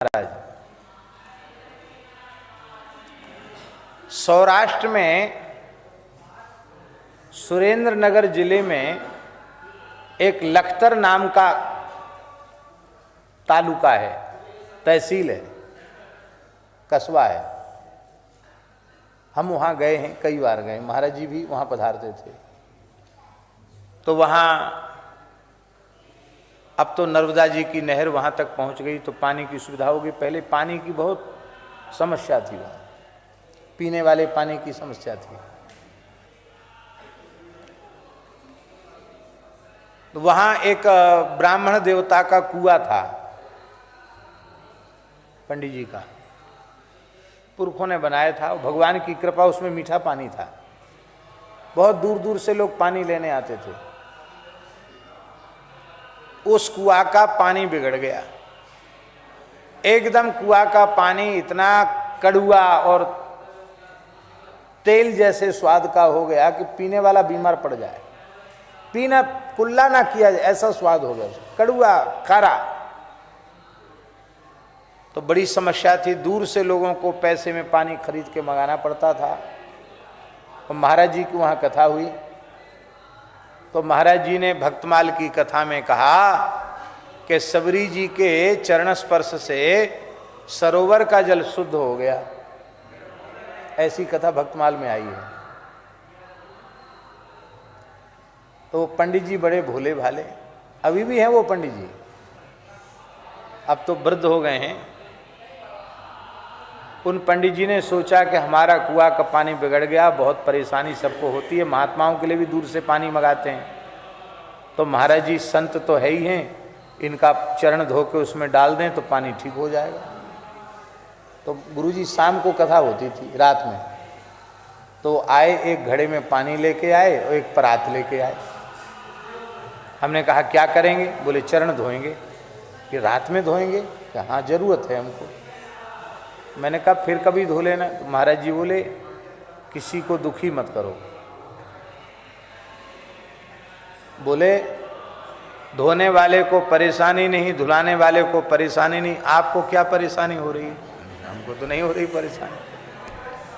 महाराज सौराष्ट्र में सुरेंद्रनगर जिले में एक लखतर नाम का तालुका है, तहसील है, कस्बा है। हम वहाँ गए हैं, कई बार गए, महाराज जी भी वहाँ पधारते थे। तो वहाँ अब तो नर्मदा जी की नहर वहाँ तक पहुँच गई तो पानी की सुविधा हो गई। पहले पानी की बहुत समस्या थी, वहाँ पीने वाले पानी की समस्या थी। तो वहाँ एक ब्राह्मण देवता का कुआं था, पंडित जी का, पुरखों ने बनाया था। भगवान की कृपा, उसमें मीठा पानी था। बहुत दूर दूर से लोग पानी लेने आते थे। उस कुआं का पानी बिगड़ गया, एकदम कुआं का पानी इतना कड़वा और तेल जैसे स्वाद का हो गया कि पीने वाला बीमार पड़ जाए, पीना कुल्ला ना किया जाए, ऐसा स्वाद हो गया, कड़वा खारा। तो बड़ी समस्या थी, दूर से लोगों को पैसे में पानी खरीद के मंगाना पड़ता था। और महाराज जी की वहाँ कथा हुई तो महाराज जी ने भक्तमाल की कथा में कहा कि सबरी जी के चरण स्पर्श से सरोवर का जल शुद्ध हो गया। ऐसी कथा भक्तमाल में आई है। तो पंडित जी बड़े भोले भाले, अभी भी हैं वो पंडित जी, अब तो वृद्ध हो गए हैं। उन पंडित जी ने सोचा कि हमारा कुआं का पानी बिगड़ गया, बहुत परेशानी सबको होती है, महात्माओं के लिए भी दूर से पानी मंगाते हैं। तो महाराज जी संत तो है ही हैं, इनका चरण धो के उसमें डाल दें तो पानी ठीक हो जाएगा। तो गुरुजी शाम को कथा होती थी रात में, तो आए, एक घड़े में पानी लेके आए और एक परात लेके आए। हमने कहा क्या करेंगे? बोले चरण धोएंगे। कि रात में धोएंगे? कि हाँ जरूरत है हमको। मैंने कहा फिर कभी धो लेना। तो महाराज जी बोले किसी को दुखी मत करो। बोले धोने वाले को परेशानी नहीं, धुलाने वाले को परेशानी नहीं। आपको क्या परेशानी हो रही है? हमको तो नहीं हो रही परेशानी।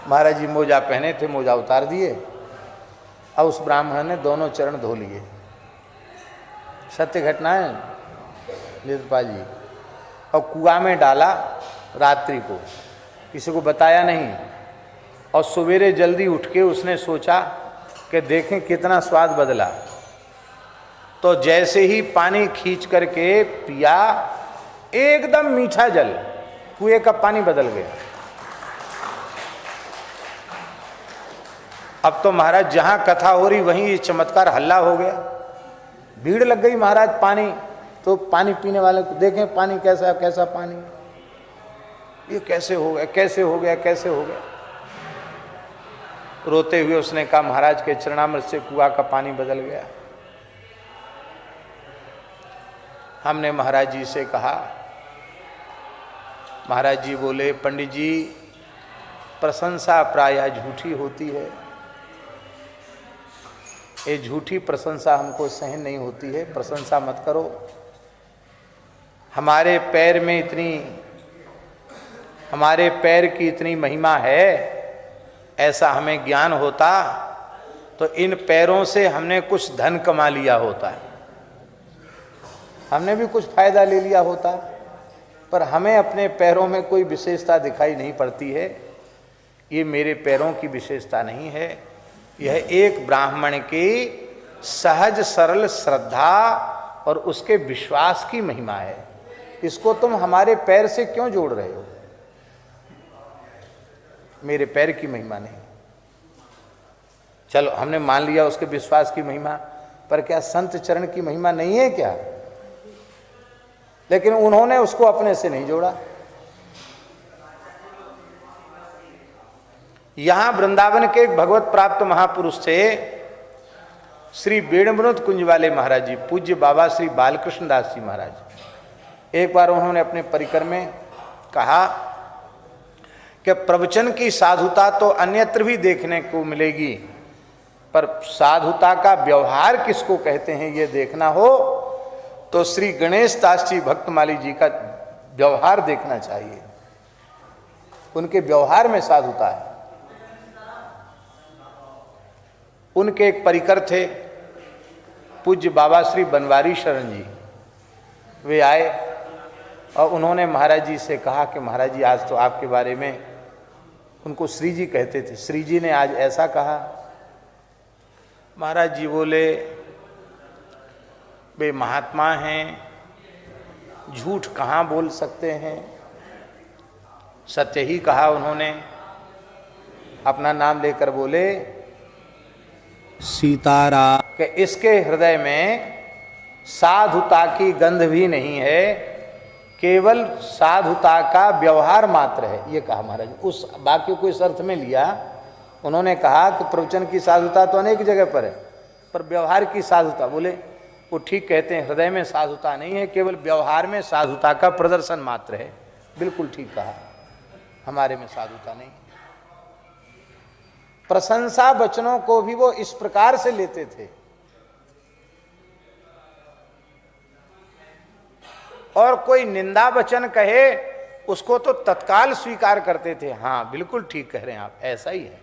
महाराज जी मोजा पहने थे, मोजा उतार दिए और उस ब्राह्मण ने दोनों चरण धो लिए। सत्य घटना है लेतपाल जी। और कुआं में डाला रात्रि को, किसी को बताया नहीं। और सवेरे जल्दी उठ के उसने सोचा कि देखें कितना स्वाद बदला। तो जैसे ही पानी खींच करके पिया, एकदम मीठा जल, कुएं का पानी बदल गया। अब तो महाराज जहां कथा हो रही वहीं ये चमत्कार हल्ला हो गया, भीड़ लग गई। महाराज पानी, तो पानी पीने वाले को देखें पानी कैसा कैसा पानी, ये कैसे हो गया, कैसे हो गया, कैसे हो गया। रोते हुए उसने कहा महाराज के चरणामृत से कुआं का पानी बदल गया। हमने महाराज जी से कहा, महाराज जी बोले पंडित जी प्रशंसा प्रायः झूठी होती है, ये झूठी प्रशंसा हमको सहन नहीं होती है, प्रशंसा मत करो। हमारे पैर में इतनी, हमारे पैर की इतनी महिमा है, ऐसा हमें ज्ञान होता तो इन पैरों से हमने कुछ धन कमा लिया होता है, हमने भी कुछ फायदा ले लिया होता। पर हमें अपने पैरों में कोई विशेषता दिखाई नहीं पड़ती है। ये मेरे पैरों की विशेषता नहीं है, यह एक ब्राह्मण की सहज सरल श्रद्धा और उसके विश्वास की महिमा है। इसको तुम हमारे पैर से क्यों जोड़ रहे हो? मेरे पैर की महिमा नहीं। चलो हमने मान लिया उसके विश्वास की महिमा, पर क्या संत चरण की महिमा नहीं है क्या? लेकिन उन्होंने उसको अपने से नहीं जोड़ा। यहां वृंदावन के एक भगवत प्राप्त महापुरुष थे श्री बेणवनुत कुंज वाले महाराज जी, पूज्य बाबा श्री बालकृष्ण दास जी महाराज। एक बार उन्होंने अपने परिकर में कहा कि प्रवचन की साधुता तो अन्यत्र भी देखने को मिलेगी, पर साधुता का व्यवहार किसको कहते हैं ये देखना हो तो श्री गणेश दास जी भक्तमाली जी का व्यवहार देखना चाहिए, उनके व्यवहार में साधुता है। उनके एक परिकर थे पूज्य बाबा श्री बनवारी शरण जी। वे आए और उन्होंने महाराज जी से कहा कि महाराज जी आज तो आपके बारे में, उनको श्री जी कहते थे, श्री जी ने आज ऐसा कहा। महाराज जी बोले वे महात्मा हैं, झूठ कहाँ बोल सकते हैं, सत्य ही कहा उन्होंने। अपना नाम लेकर बोले सीताराम कि इसके हृदय में साधुता की गंध भी नहीं है, केवल साधुता का व्यवहार मात्र है, ये कहा महाराज। उस वाक्य को इस अर्थ में लिया, उन्होंने कहा कि प्रवचन की साधुता तो अनेक जगह पर है, पर व्यवहार की साधुता, बोले वो ठीक कहते हैं, हृदय में साधुता नहीं है, केवल व्यवहार में साधुता का प्रदर्शन मात्र है। बिल्कुल ठीक कहा, हमारे में साधुता नहीं। प्रशंसा वचनों को भी वो इस प्रकार से लेते थे और कोई निंदा वचन कहे उसको तो तत्काल स्वीकार करते थे। हाँ बिल्कुल ठीक कह रहे हैं आप, ऐसा ही है।